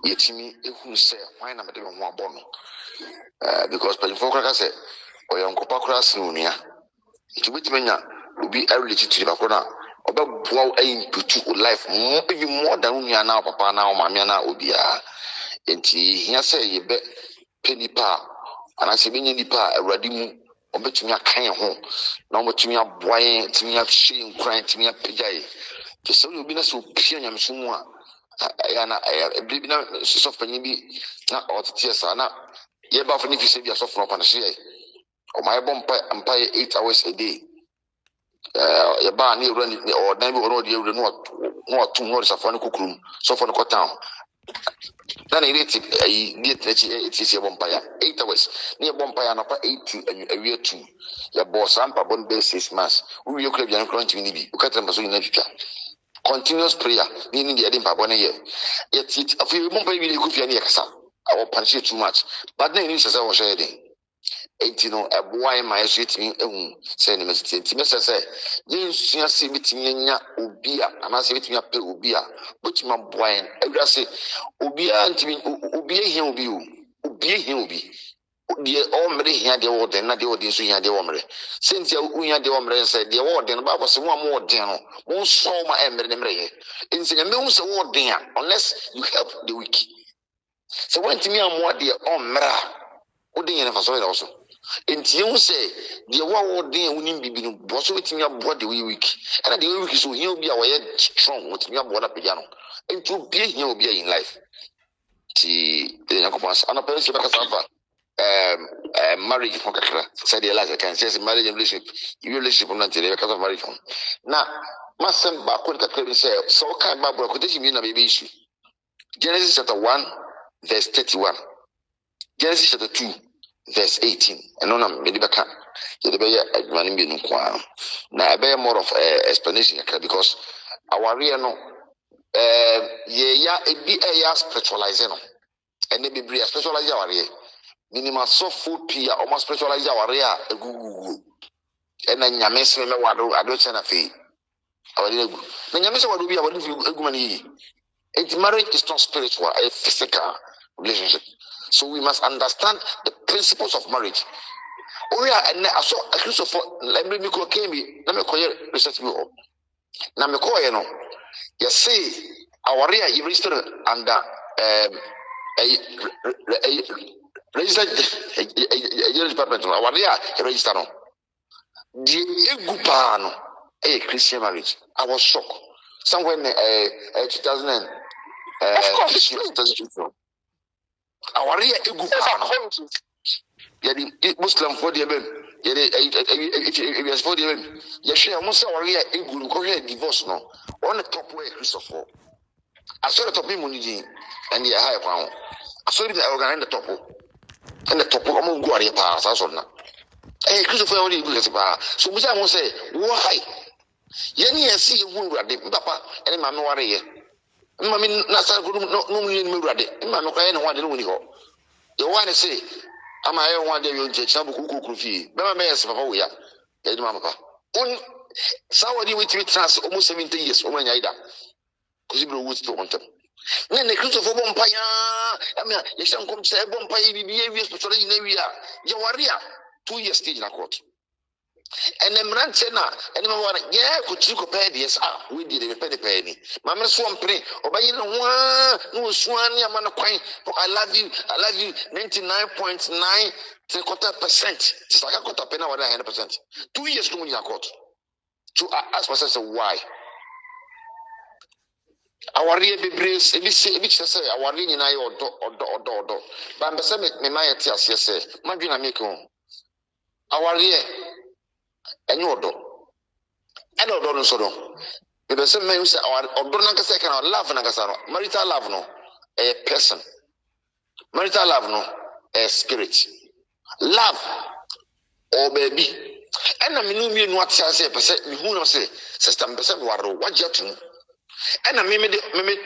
yetimi ehunu say why na me de ho abɔ no because penfo kra ka say oyankopa kra sinunua nti betime nya obi relate to the bakona obeboa input life even more than unua na papa na o mama na obi a nti hia say yebe penipa ana se benye nipa awrade mu obetumi akan ho na obetumi aboaye timi ahye nkran timi apejaye ke so obi na so pia nyamso mu a yana ebi na so fanyi bi na otete sa na ye ba fani fi se bi asofo no pa na hye o my bompa 8 hours a day ya ba ni ewra ni o dan bi o de ewra no atum no safo no kokrum sofo no kotan na ni rate ayi ni trechi etisi bompa ya 8 hours ni bompa ya na pa 8 awie 2 ya boss ampa bon be 6 months we you club yan crunch ni bi o katra so ni na twitwa continuous prayer ni de edin pa bon ye yet afi bompa bi ni kufia ni yakasa awo punish too much but then ni say wo share den enti no eboa ma yeso etimi ehun say ne mesiti enti mesese yensua se bitimi nya obi a anase bitimi apɛ obi a botima boa en awura se obi a ntimi obi ehia obi o obi ehia obi de o mre hia de wo den na de wo den so hia de wo mre senti a wo hia de wo mre say de wo den ba se mo am wo den no mo so ma emre ne mre ye enti na mehu se wo den a unless you help the weak so when timi amwa de o mra wo den ye fa so also enti you say the wo den wonim bibi no bo so betimi abo de week and the week so hia obi a wo ye strong wotimi abo na peja no enti obi hia obi in life ti de yakobas ana pere se baka safa marriage for kakra said the last can say marriage and relationship not the because of marriage now masem ba ko kakra bi say so kan ba bro quotation mi na be issue Genesis chapter 1 verse 31 Genesis chapter 2 verse 18 and on me beka the be adwani bi nkwa na be more of explanation because our real no ye ya ebi ya spiritualize no and be be spiritualize our real minima so full pia almost spiritualize our real egugugu and nyame se me wado adoche na fe awade egu na nyame se wado bi awade eguma ni it marriage is not spiritual, a physical relationship. So we must understand the principles of marriage. Oh yeah, and I saw a Christopher. Let me call Kemi. Let me call you research me. Now me call you know. You see, our area you registered under a registered department. Our area you registered on the egupano a Christian marriage. I was shocked. Somewhere in 2000. Our real egupano. Yadi Muslim for the event. Yadi for the event. Yashia Musa or real egu Korea divorce no. On the top way Christopher. I saw the top money and the higher pound. I saw the organ the top. And the top of Munguari pass as on. Hey, Christopher only good as a bar. So we say, why? Yenny see you wound at the papa and my worry. Mammy, Nasa no mean ready. Mamma crying one didn't go. You want to say, am I one day you'll take some cuckoo fee? Mamma may as papa we are. Dead mamma. Somebody with me trans almost 70 years, woman Ida. Because you would to want them. Then the Christopher Bompire, I mean, you shall come to a Bompire behavior, especially in area. Yawaria, 2 years stage in a court. And then Ranchena, and yeah, could you compare this? We did a penny. Mamma Swamp pray, or by you know, no swan, Yamana Quine, I love you 99.9%. It's like I got a penny over 100%. 2 years to me, I got to ask myself why. Our real brace, if you say, our ring in I or do. But I'm the same, my tears, yes, Magina make home. Our real. And you do. And you so do. If the same man say or don't can love Nagasano, marital love no, a person. Marital love no, a spirit. Love or baby. And I mean, what I say, who knows say, sister, what you do. And I made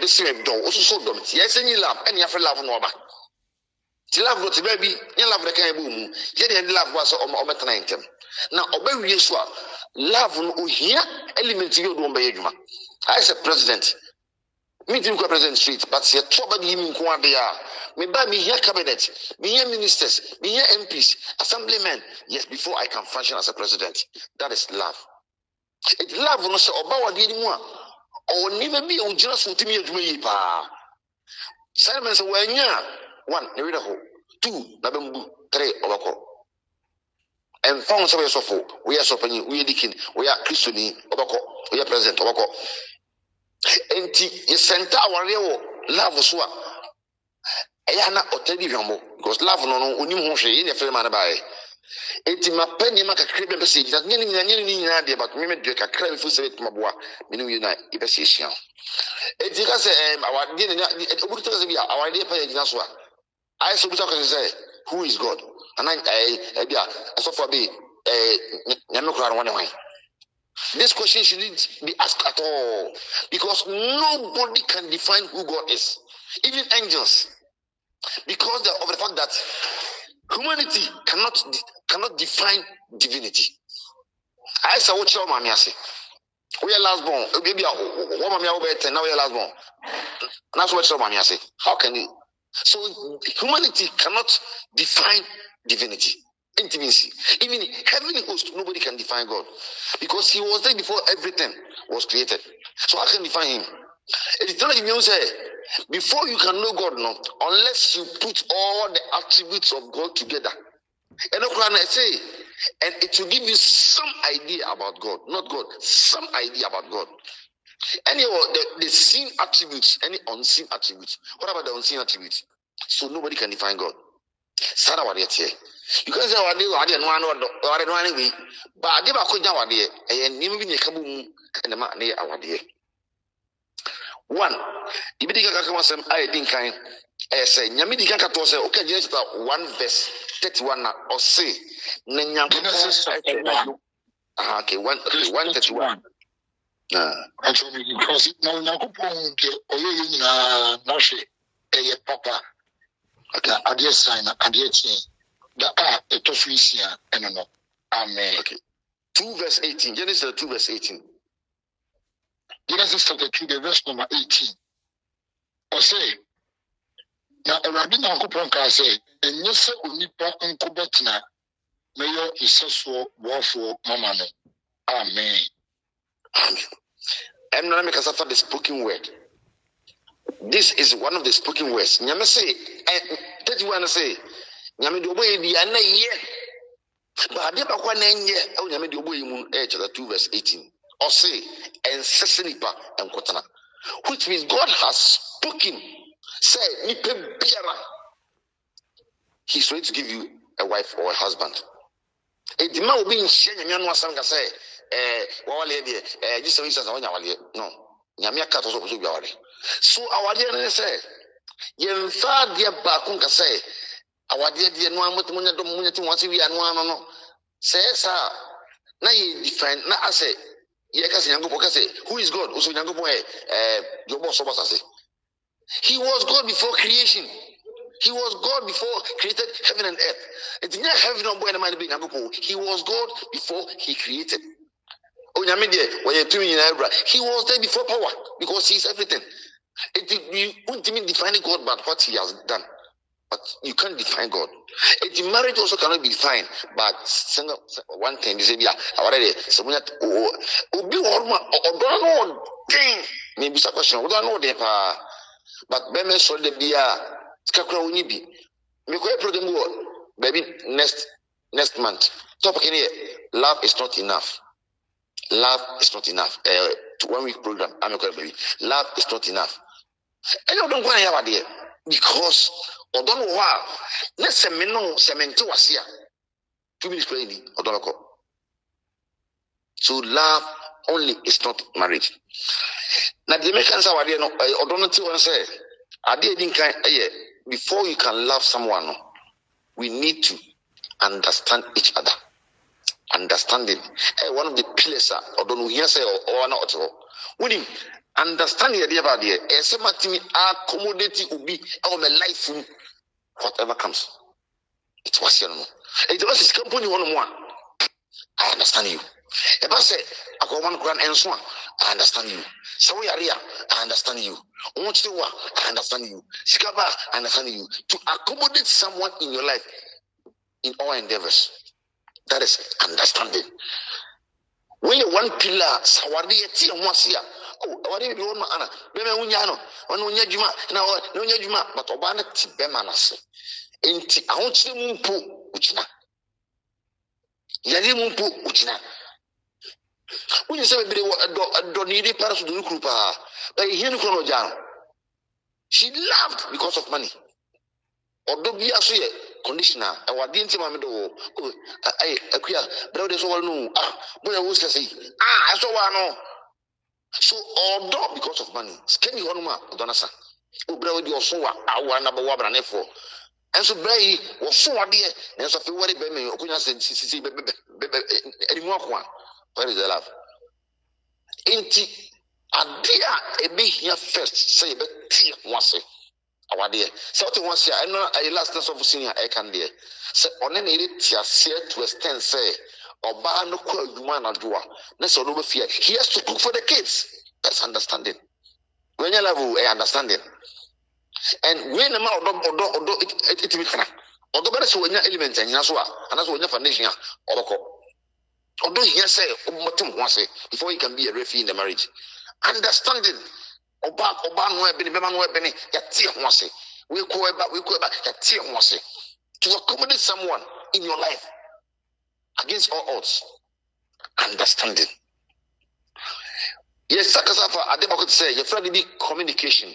the same door, also so dumb. Yes, and you love, and you have love no back. To love what baby, you love the kind of boom. Yet love was on my now, obey Yeshua. Love no here element you don't obey. I said, President, Me didn't go President Street, but see a trouble him in Kuadia. Me buy me here cabinet, me here ministers, me here MPs, assemblymen. Yes, before I can function as a president. That is love. It love no say oba wadi ni mu a o ni be o gina so timi adwuma yi pa. Simon say wanya 1 na read ho 2 na bembu 3 obako. And found some sofo, we are sofani, we are dikin, we are Christiani, obako, we are president obako. Enti ye center our real love so eya na otedi hwamo because love no onim ho hwe ye fere man bae enti mapani makakre be se gina nyina de but me de kakra be fu se maboa me no na e be se hia enti ka se awade ne obutu ka se bia awade pa ye gina so a I so buta ka se who is God and I bia so for be nyame kura no wan. This question shouldn't be asked at all because nobody can define who God is, even angels, because of the fact that humanity cannot define divinity. I say what your mommy say. We are last born. Baby, what mommy are better now? We are last born. That's what your mommy say. How can you? So humanity cannot define divinity. Intimacy. Even heavenly host, nobody can define God because he was there before everything was created. So I can define him. It's telling you say before you can know God, no, unless you put all the attributes of God together. And I say, and it will give you some idea about God, not God, some idea about God. Any the seen attributes, any unseen attributes. What about the unseen attributes? So nobody can define God. Sada wade tie. You can say wade no ano we ba de ba ko nya wade e nim bi ne ka bu mu na ma ne awade. 1 ibidi ka ka wasem ai din kan e say nyame di kan ka to say o ka Genesis 1 verse 31 na o say na Genesis okay 131 actually because no Nyankopon de oye nyina na hwe e papa aka adie sign adie tie da etofisia eno amen. Okay, 2 verse 18 Genesis 2 verse 18 Genesis chapter 2 verse number 18 o say na Awurade Nyankopon ka say enye se onipa nko betena meyo iseso boafo mama no amen. I'm not make us after the spoken word. This is one of the spoken words. Nyame say, want say, Nyame do boy di anaye. But ade ba kwa na nye, o Nyame do boy mu chapter 2 verse 18. Or say, and sesenipa and kotana. Which means God has spoken. Say, nipe biara. He's ready to give you a wife or a husband. A demand will be in share Nyame no asam ka say, wale de just reasons on wale. No. Nyame aka to so bi wale. So our dear say, yen fa dia ba kun ka say, our dear no amoto munya do munya ti won we anu no. Say sa na ye define na ase ye ka say Nyankopon ka say who is God? Also Nyankopon your boss so say. He was God before creation. He was God before created heaven and earth. It didn't heaven and boy na man be Nyankopon. He was God before he created. He was there before power because he is everything. You won't even define God but what he has done. But you can't define God. Marriage also cannot be defined. But one thing they say, yeah, already someone obi orma odo thing. Maybe some question. Odo no dey pa. But beme so de bia skakura oni bi. Me ko problem go baby next month. Topic in here, love is not enough. Love is not enough. 1 week program. I'm a baby. Love is not enough. And you don't want to have idea because I don't know why. Let's say me no cemento was here. 2 minutes playing. I don't know. So love only is not marriage. Now the Americans are there. No, I don't know what to say. I didn't kind. Before you can love someone, we need to understand each other. Understanding one of the pillars or don't hear say or not winning understanding the idea about the SMTV accommodate ubi or my life whatever comes. It was it was his company 1-on-1. I understand you. If I say I got one grand and so on, I understand you. So we are here, I understand you. I understand you. Skaba, I understand you. To accommodate someone in your life in all endeavors. That is understanding. When you one pillar, Sawadi Tia Mosia, oh, what do you want, Anna? Bema Unyano, on Unyajuma, now Unyajuma, but Obana Tibemanas. Inti, I want you Mumpu, Uchina. Yadi Mumpu, Uchina. When you say a don't need a person to do Krupa, but he she laughed because of money. Or don't be a conditioner. I was didn't mammy do. Oh, I queer, but there's all no. But I was to say, I saw one. So, although because of money, skinny honor, Donasa, who brought your so our number one and for. And so, Bray was so dear, and so February, baby, or couldn't say, any more one. Where is the love? Ain't it a dear a big here first? Say, but tea once. Our dear, so once I know I last of senior I can dear. So on any to extend say or bar no quote man or doer. That's all over fear. He has to cook for the kids. That's understanding. When you level a understanding. And when a man or it will connect. Although better when your element and that's when your foundation or although he has say before he can be a referee in the marriage. Understanding. Oba no ebeni bema no ebeni ya tie ho ase we ko eba ya tie ho ase to accommodate someone in your life against all odds. Understanding. Yes, Sakasafa Adebako say your friend need communication,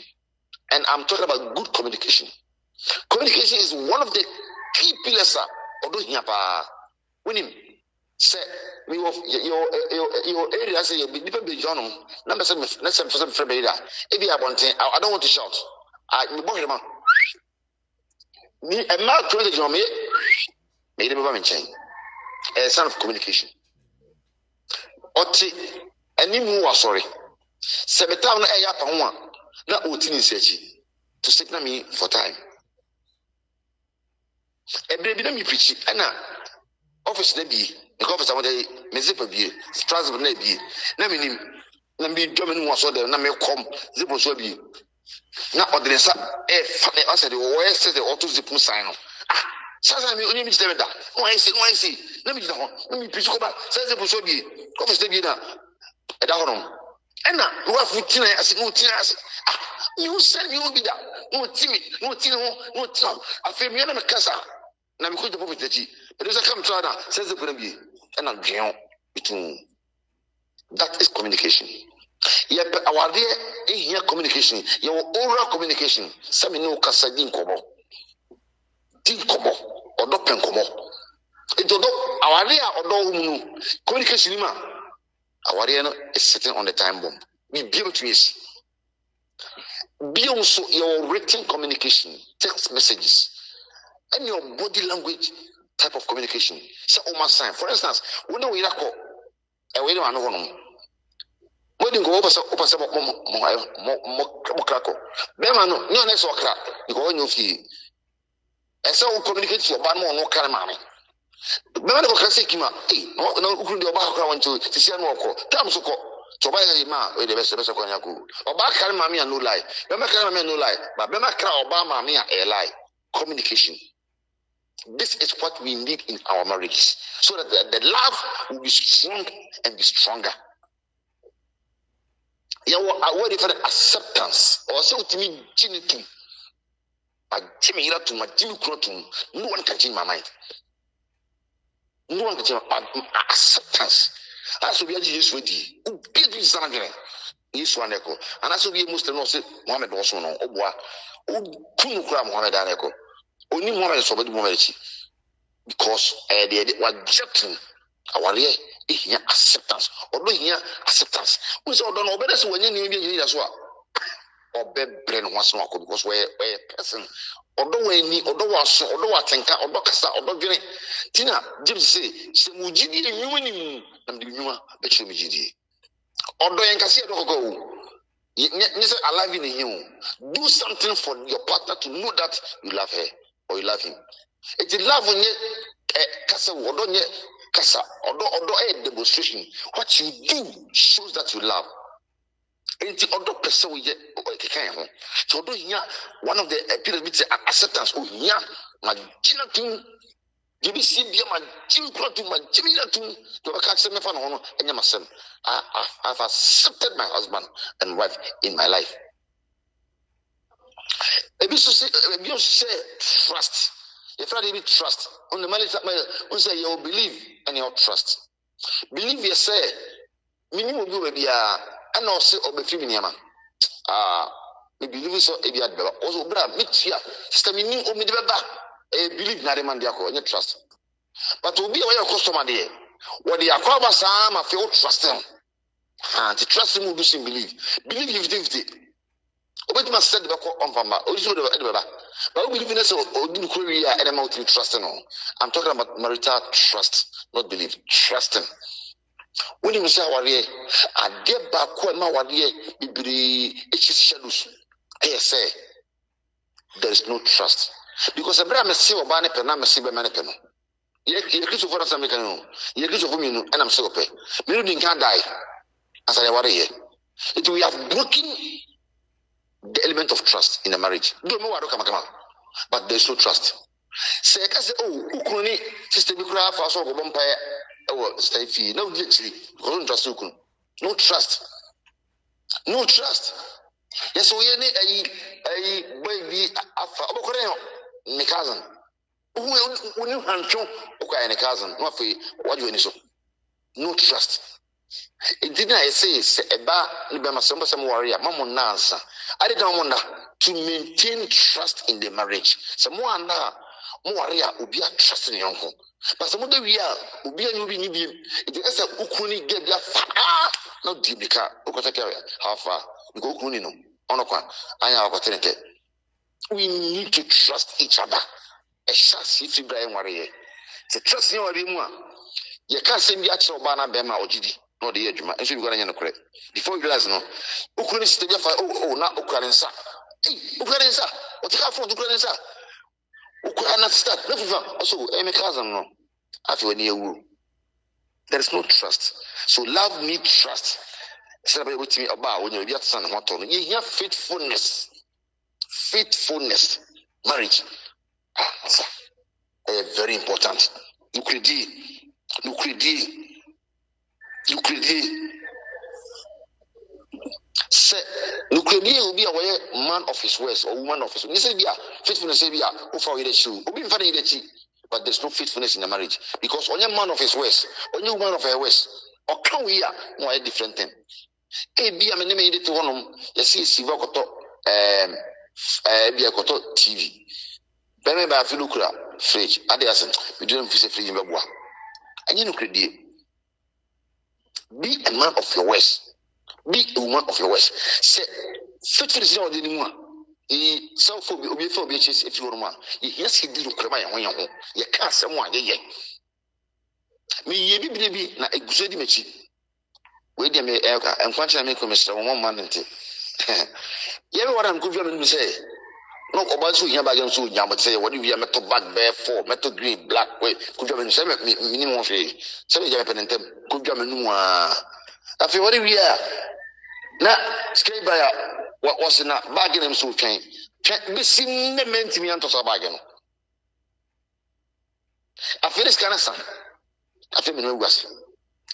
and I'm talking about good communication. Communication is one of the key pillars of those here when him say we your area say you be different be John number 7 let's say for some area if you are wanting I don't want to shout me boy man me a man to the John me the government chain a son of communication oti any more sorry sebeta no e ya pa ho a na oti ni sechi to signal me for time e be na me preach na office na bi because somebody me zip bi strasbourg na bi na me nim na me dwom no so de na me kom zip so bi na odresa I said o say the auto zip sign no sasa me onye mi tell me that why see na me ho na me preach ko ba say zip so bi office na bi na e da hono na wa futina ase no tina ase you send you be that no timi no afemi na me kasa na me ko de prophet achi it doesn't come to other says the going to be and between that is communication. Yeah, our dear here communication, your oral communication. Some no kasa din komo or dopen komo. It do our dear or no communication ma. Our dear is sitting on the time bomb. Be able to miss. Be also your written communication, text messages, and your body language. Type of communication. So, sign. For instance, when we are called, and we don't know. When you go over some crackle, Bemano, no next or crack, you go on your feet. And so communicate to your band more, no calamami. Bemano can say, Kima, no, who do your background to see no call. Come so call. So by the man, with the best of Konyaku. Or back calamami and no lie. Bema calamami no lie, but Bema Obama, me a lie. Communication. This is what we need in our marriages, so that the love will be strong and be stronger. You are waiting for the acceptance or something to me, Jimmy. But Jimmy, to my Jimmy Croton, no one can change my mind. No one can change my acceptance. That's what we are used with you. Give you something. Yes, one echo. And that's what we must know. Mohammed was on Obwa. Kunu Kram Mohammed Aneko. Only Mohammed is over the moment because they were rejecting our real acceptance. Although here acceptance, we saw don't know better when you need as well. Or bed brain once more because we're a person. Although we need, although I think, although Cassa, although Jenny, Tina, Jim say, Mujidi, the new and the new bet you Mujidi. Although I can see it go. Alive in you. Do something for your partner to know that you love her or you love him. It's love when you castle or don't yet Kasa, although a demonstration, what you do shows that you love. And the other person we get, so do one of the pyramids acceptance. Oh, yeah, my Jinatum, GBC, my Jim Protum, my Jimmy Latum, to catch them for honor, and Yamasem. I've accepted my husband and wife in my life. If you say trust, if I didn't trust, on the money that say you believe and you trust. Believe you say, minimum will be and also obey Fiminiama. Me believe so a bit better. Also, Bra, Mitchia, Sister Mini, or Midaba, a believe Narimandiaco, and you trust. But to be aware of customer there, what the Aquaba Sam, I feel trust them. And to trust him will do some believe. Believe 50. Obey must set the back on Fama, or you but we believe in us or do Korea and I'm out to trust him. I'm talking about marital trust, not believe. Trust him. When you say, I get back when my it's shadows. I say, there is no trust. Because Abraham is still a banner pen, I'm a silver mannequin. You're for us, American. You're for me, and I'm so pay. Meaning can't die. As I worry, it we have broken the element of trust in a marriage. Don't know what to come, but there's no trust. Say, oh, Ukuni, Sister Bikra, for us all, vampire. Stay free. No, literally, don't trust you. No trust. No trust. Yes, we need a baby after my cousin. When you handsome, okay, and a cousin, not for what you so. No trust. It didn't I say a bar, some warrior, Mamma Nansa. I didn't wonder to maintain trust in the marriage. Someone now, warrior will be a trust in your uncle. But some of the we will be a new medium. It is a Ukuni get that not deep car, how far you go Kunino, Onokwa, I have opportunity. We need to trust each other. A chance if you Brian warrior. To trust you, you can't send the actual banner Bema or GD, not the edge, and so you got any correct. Before you guys know, Ukuni stay for not Ukrainsa. Hey, Ukrainsa, what you have for Ukrainsa? Start. Also, any cousin, no. After near you, there is no trust. So love needs trust. Celebrate with me about when you get son and what on. You have faithfulness. Faithfulness. Marriage. Very important. You could say Nukredi will be a man of his words or woman of his words. This is faithfulness. Who for the shoe? But there's no faithfulness in the marriage because only man of his words, only woman of her words, or can we are more a different thing. Be a minimum to one. You see, Sivokoto, be a koto TV. Beme ba filukura fridge. Adiasen, we didn't visit fridge in Babua. And you know, be a man of your words. Be a woman of your words. Say, faithfulness is not anymore. He self-phobia, if you want, yes, he did look at my own. You can't say one, yeah. Me, baby, na a good image. Wait a minute, Elka, and punch I make a Mr. 1 month. Yeah, what I'm good to say. No, about so here by young soon, but say, what do you have metal back bear for metal green, black way? Could you have been minimum fee? 7 Japan and could you have been I feel what we are. Now, skate by what was in that bargain and so can't be seen the men to me and to a bargain. I feel this kind of son. I feel no was.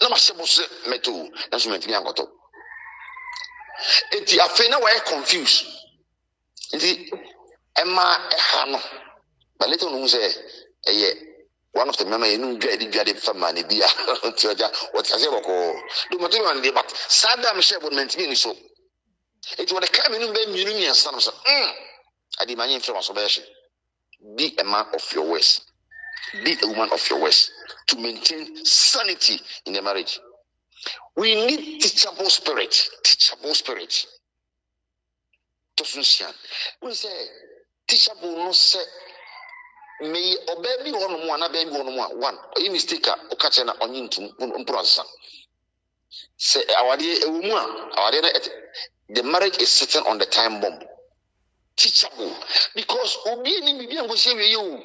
No, my supposed metal, that's meant to be got up. I feel no way confused. Indeed, Emma Hano, but little knows one of the men who graduated from Manibia, what has ever called. Do material but Saddam Shep would maintain so. It would have come in Union and son of I demand information. Be a man of your words. Be a woman of your words to maintain sanity in the marriage. We need teachable spirit. Teachable spirit. We say teachable no say may obey one. A mistake or catch an onion to process. Say our dear a woman, our dear the marriage is sitting on the time bomb. Teachable because obeying me will say you.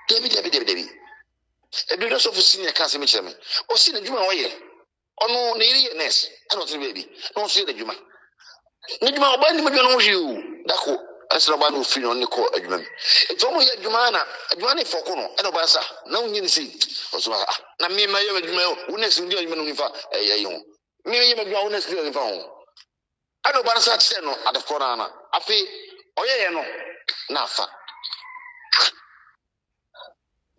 David. Ebi no so for senior cancer me cheme. O si na dwuma wo ye. Ono na iri nurse. Ana o tiri baby. No so ye da dwuma. Na dwuma oba ni me dwuma no hwe o. Dako asra ba no free no ne ko adwuma mi. Eto mo ye dwuma na adwuma ne foko no. E no ba sa. Na unyi ni si. O so na me ma ye adwuma o. Wo nurse ndi adwuma no nifa ayi ho. Me ye ma dwuma wo nurse ndi nifa ho. Ano ba sa tse no adafo na na. Afi oye ye no na afa.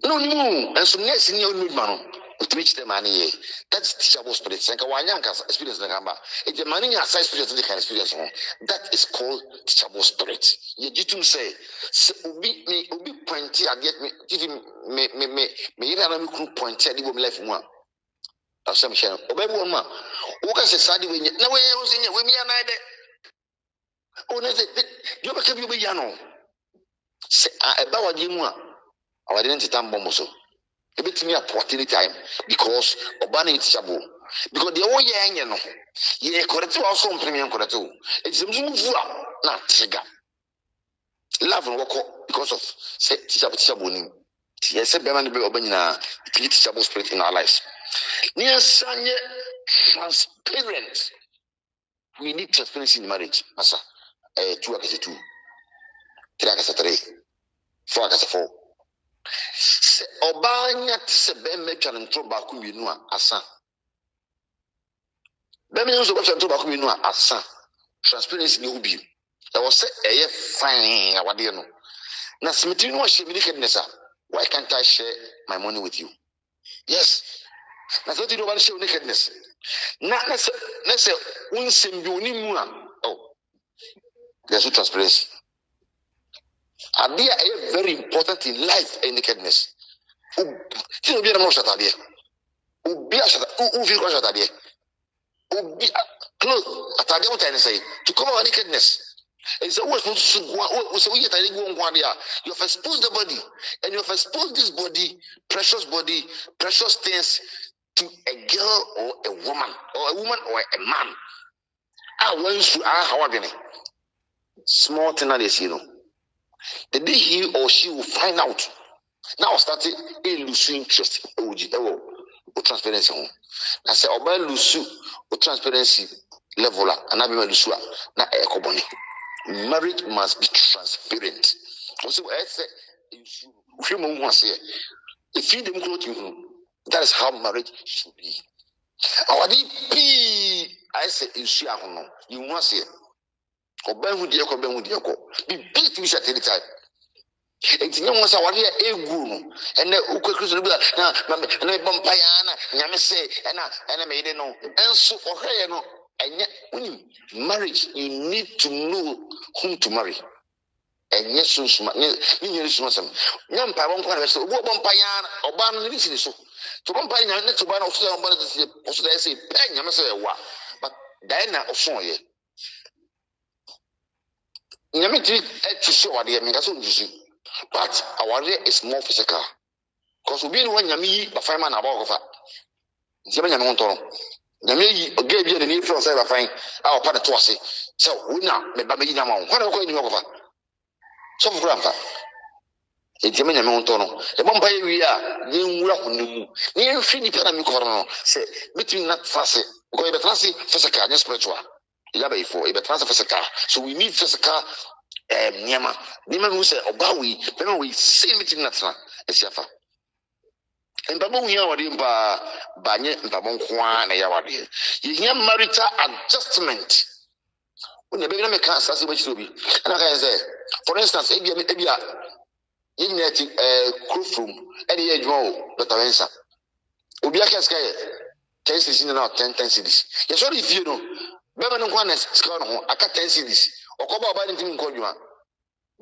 No, and so next in your new man to reach the money. That's teachable spirit. Sanka Wanyanka experience the Gamba. It's a money aside spirit that can experience. That is called teachable spirit. You do say, me, pointy, I get me, me, group pointy, I give life one. Of some share. Obey one man. Who can say, Sadie, when you know where I was in your women and I did. Oh, you became you be yano. Say, I bow a dimwa. I didn't tell Bomboso. A bit me a portly time because Obani is teachable. Because the old yang, ye correct also premium correct. It's a move not trigger. Love and walk because of teachable. Yes, a beman be open teachable spirit in our lives. Near Sanya transparent. We need transparency in marriage, Massa. 2 as a 2, 3 as a 3, 4 as a 4. Se obanya tse be metwa ntro ba ku minu a asa be me nso betwa ntro ba ku minu a asa transparency ni hubi e wo se eye fine awade no na smiti no hye mi nakedness a why can't I share my money with you? Yes, na so ti do ba share nakedness na se unsem bi oni mu a oh there's no transparency. Idea is very important in life and nakedness. Ti obi na mo shata de. Obi a shata, o fi ko shata de. Obi close atade what I say to cover our nakedness. And so we supposed to go so we get a go on there. You have exposed the body and you have exposed this body, precious things to a girl or a woman or a man. I want to how again. Small thing that is, you know. The day he or she will find out. Now started a lose interest. Transparency. I say, Oba lose transparency level. And I be lose na ekoboni. Marriage must be transparent. Also, I say, if you don't close, that is how marriage should be. Our DP, I say, you must say. Oba hu die ko be hu die ko be beat me at any time. Enti nyam sa wade egu no ene ukwakrison bi na bompaya na nyame se ena me ide no enso ohweye no enye unim marriage you need to know whom to marry. Enye sunsuma ni nyeri sunsum nyam pa won kwa na se obo bompaya na oba no ni sini so to bompaya na ne to ba na oso ya mbana se oso da se pe nyame se wa but dai na oso ye Nyamiti to show what they mean, that's what you see. But our area is more physical. Because we know when Yami, the fireman about that. Zaman Yamonton. Yami gave you the need for a fine, our partner to us. So we now, maybe Yaman, what are we going over? So for grandpa. It's Yaman Yamonton. The Bombay we are, you rock on the moon. Near Finny say between that fussy, go to fancy physical and spiritual. So we need physical Niama. Nima who say Obawi, then we see meeting Natana, as Yafa. And Babu Yawadimba, Banya, and Babon Kwan, and Yawadi. You hear marital adjustment. When the baby can't say which to be. And I can say, for instance, Ebia, in a crew room, any age more, but I answer. Ubiaka Sky, 10 cities now, 10 cities. Yes, what if you know? Beba no kwan sika no ho aka 10 cities okoba oba ni timi nkodwa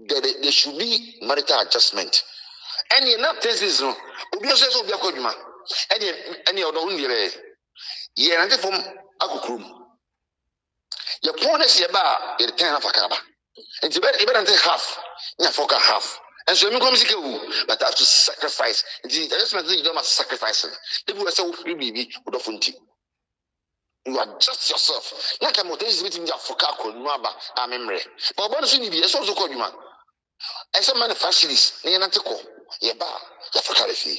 there should be marital adjustment any na 10 cities no obi o so obi akodwa any odo hu ndire ye na defom akokrum ye pon se ba ye 10 half akaba and be na half nya foka half and so me come sika wu but I have to sacrifice the adjustment you don't must sacrifice the people say free bibi odo funti. You adjust yourself. Like a motor is meeting your focal, Maba, memory. But one thing is also called you man. As a manufacturist, near Nantico, Yaba, Yafakarifi.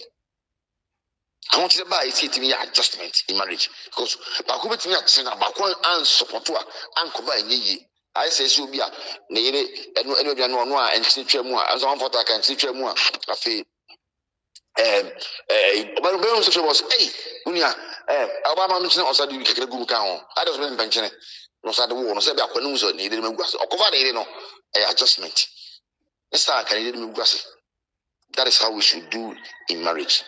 I want to buy it me adjustment in marriage because baako betimi atse na baako an support a anko ba nyi I say so bia na yere enu bia no a entini twam a anso amfota aka entini twam a afi oba so was unia oba ma no tene osade bi kekere gum kan ho ade so be mpanchene no sade wo no se bia kwanu so na yere me guase okova na yere no adjustment esa kan yere me guase. That is how we should do in marriage.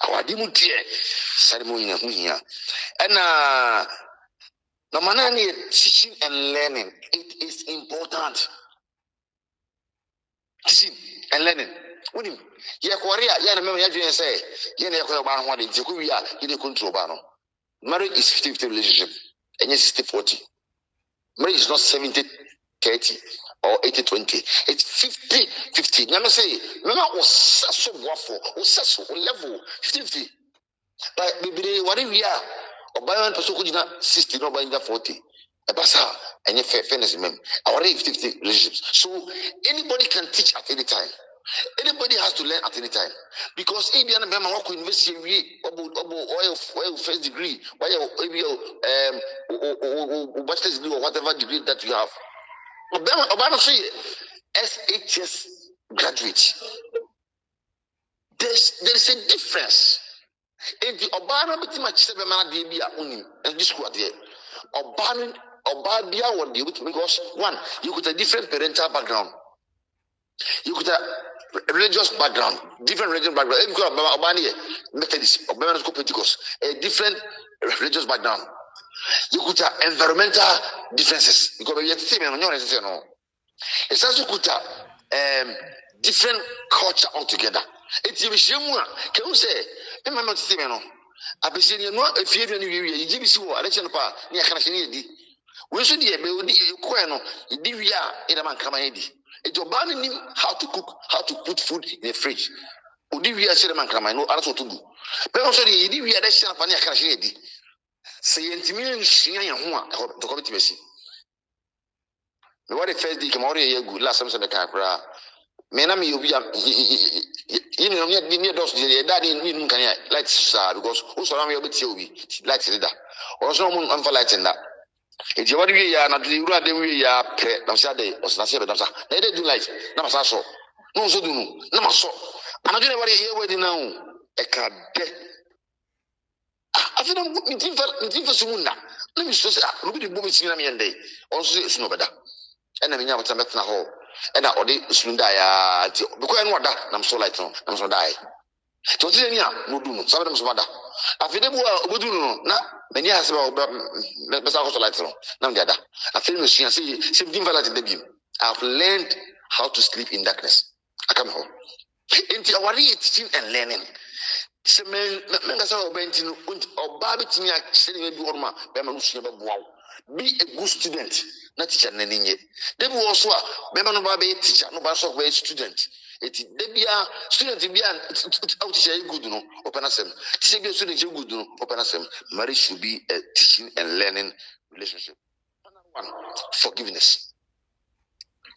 Our dimutie ceremony na huhia. And no manani teaching and learning. It is important. Teaching and learning. Unim ye korea ye na me ya dwen say ye na ye koya ba ho de nti ko wi a ye dey control ba no. Marriage is 50-50 relationship. And 60-40. Marriage is not 70-30 or 80-20. It's 50-50. Let me say, remember, was so waffle, was level 50-50. But maybe what if we are, or by one person could not 60, not by 40. A basa and your fairness, mem. Our 50 relationships. So anybody can teach at any time. Anybody has to learn at any time. Because if you are a work university oil first degree, bachelor's degree or whatever degree that you have. Obama say SHS graduate. There is a difference. In the Obama between my 7 man DB and this squad here. Obama what deal with because one, you got a different parental background. You got a religious background, different religious background. If you got Obama Methodist, Obama Pentecost, a different religious background. You could have environmental differences because we have to see no. It's also could have different culture altogether. It's a can you say, remember to see no? I be saying no, if you even you GBC or election pa near Kanashini. We should be able to in a man come in. It's your banning him how to cook, how to put food in the fridge. Udivia said a man come I know also to do. But also the Udivia that shall pania Kanashini. Say intimate to commit mercy. What the first day come out here good last time the car. Menami you be near those daddy in can lights because also I'm a bit lights it. Also I'm for lighting that. If you want to be not the rule, then we are pre Saturday or Saturday. They do light. No, so no, so do no, so I'm not doing what here waiting now. A card. I feel I'm meeting for soon now. Let me say, look at the boom in a day. Also, it's no better. And I mean, I'm at a hole. And I already soon die. Because I know that I'm so light on. I'm so die. So, no, do some of them's mother. I feel we do no. Many has about light on. Now, the other. I feel machine. See, something for that debut. I've learned how to sleep in darkness. I come home. Into our teaching and learning. Se men ngasa obenti no oba betimi a sele we bi worma be ma no sua be boawo be a good student na teacher na ninye de bi wo so a be ma no ba be teacher no ba so be student eti de bia student bia out teacher good no open asem teacher bia student good no open asem. Marriage should be a teaching and learning relationship. Number 1, forgiveness.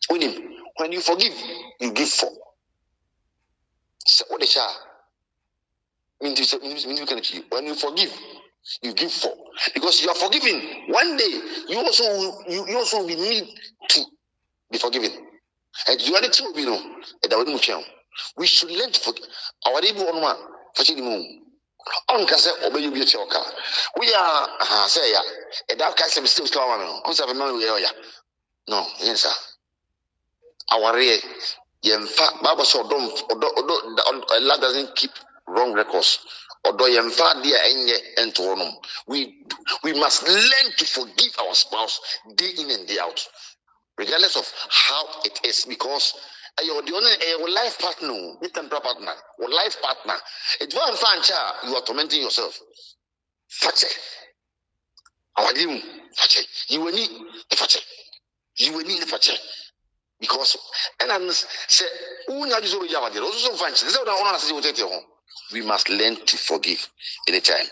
When you forgive, you give for. So what the child when you forgive, you give for. Because you are forgiven. One day, you also will need to be forgiven. And you are the two, we should learn to forgive. Our neighbor on one, we are say a dark castle still strong. No, yes, sir. Our real Bible so Allah doesn't keep wrong records. We must learn to forgive our spouse day in and day out, regardless of how it is, because you're the only life partner, the temporal partner, or life partner. It's one fan you are tormenting yourself. You will need a face. You will need a face. Because and I say, we must learn to forgive anytime.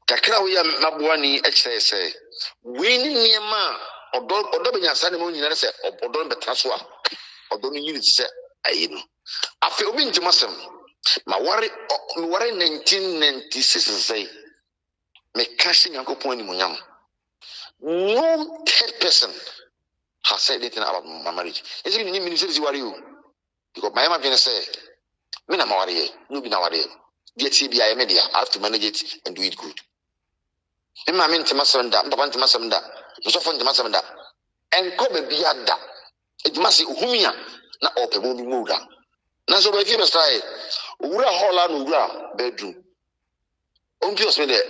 Kakra we are Mabuani say, winning near ma or Dobina Sanimon, or don't be transfer, or don't you say, I know. I feel being to Muslim. My worry 1996 say me cashing Yankopon Munyam. No third person has said anything about my marriage. Is it any ministry you? Because my imagine say, "Men am worry, no be na worry. Get CBI media, I have to manage it and do it good." I mean to Masanda, Papa to Masanda, so fun to Masanda, and come be ada. It must be Humia, not open movie mood. Now, so if you must try, Ura Holland, Ura bedroom. Umpios me there.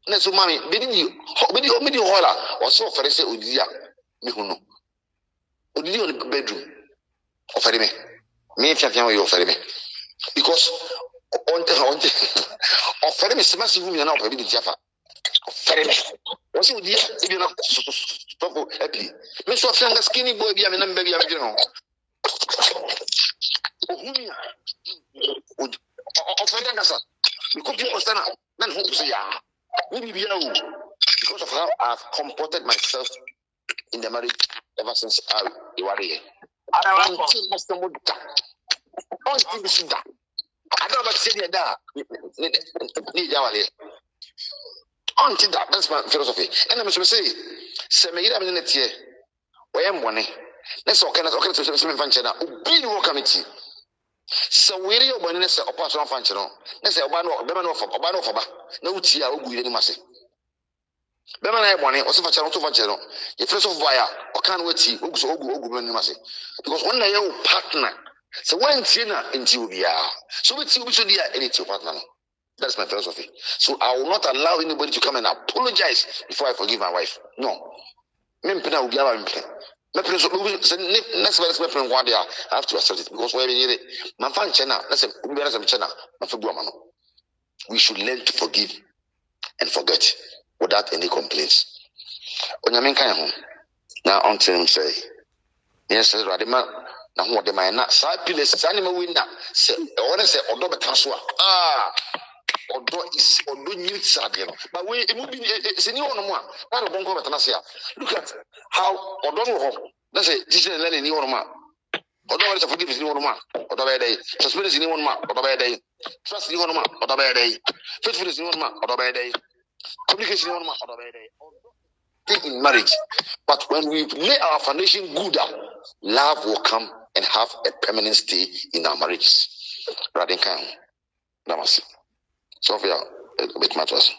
Nesu mami, bidi hola, or so for say Udia, Mihuno. Udia on the bedroom. Offer me. Me if you offer me. Because offer me smash room now, maybe Jaffa. Offer me. What's Udia, if you're not so happy. Miss of skinny boy, be a man, baby, I'm general. Because of how I've comported myself in the marriage ever since I was here. I don't that. That's my philosophy. And I'm going to say, Semira minute here. Where am I? Let's okay to some functional. Be no committee. So where you when say operational functional. Let's say obano for no tia ogu ni mase. Bema na money o so functional. The first of wire or can wait ogu ni mase. Because when you partner, so when tina into bia. So we so dia any partner. That's my philosophy. So I will not allow anybody to come and apologize before I forgive my wife. No. Me mpena obi aba mpena. Me pene so next me one day I have to accept it because where we man fan chena, let's say we be some chena, man for no. We should learn to forgive and forget without any complaints. Onyame kan ho. Na until him say, yes, Radima na ho de man na sa pile sa ni ma winna say e wona say odo beta so Odo is Odo needs again. But we it's a new one. Not a bongo betanasia. Look at how Odo that's a teacher and learning new one. Odo is a forgiveness new one. Odo by day. Suspend is new one. Odo by day. Trust new one. Odo by day. Faithfulness new one. Odo by day. Communication new one. Odo by day. In marriage. But when we lay our foundation good, love will come and have a permanent stay in our marriages. Radinkan. Namaste. Sophia, a bit matters.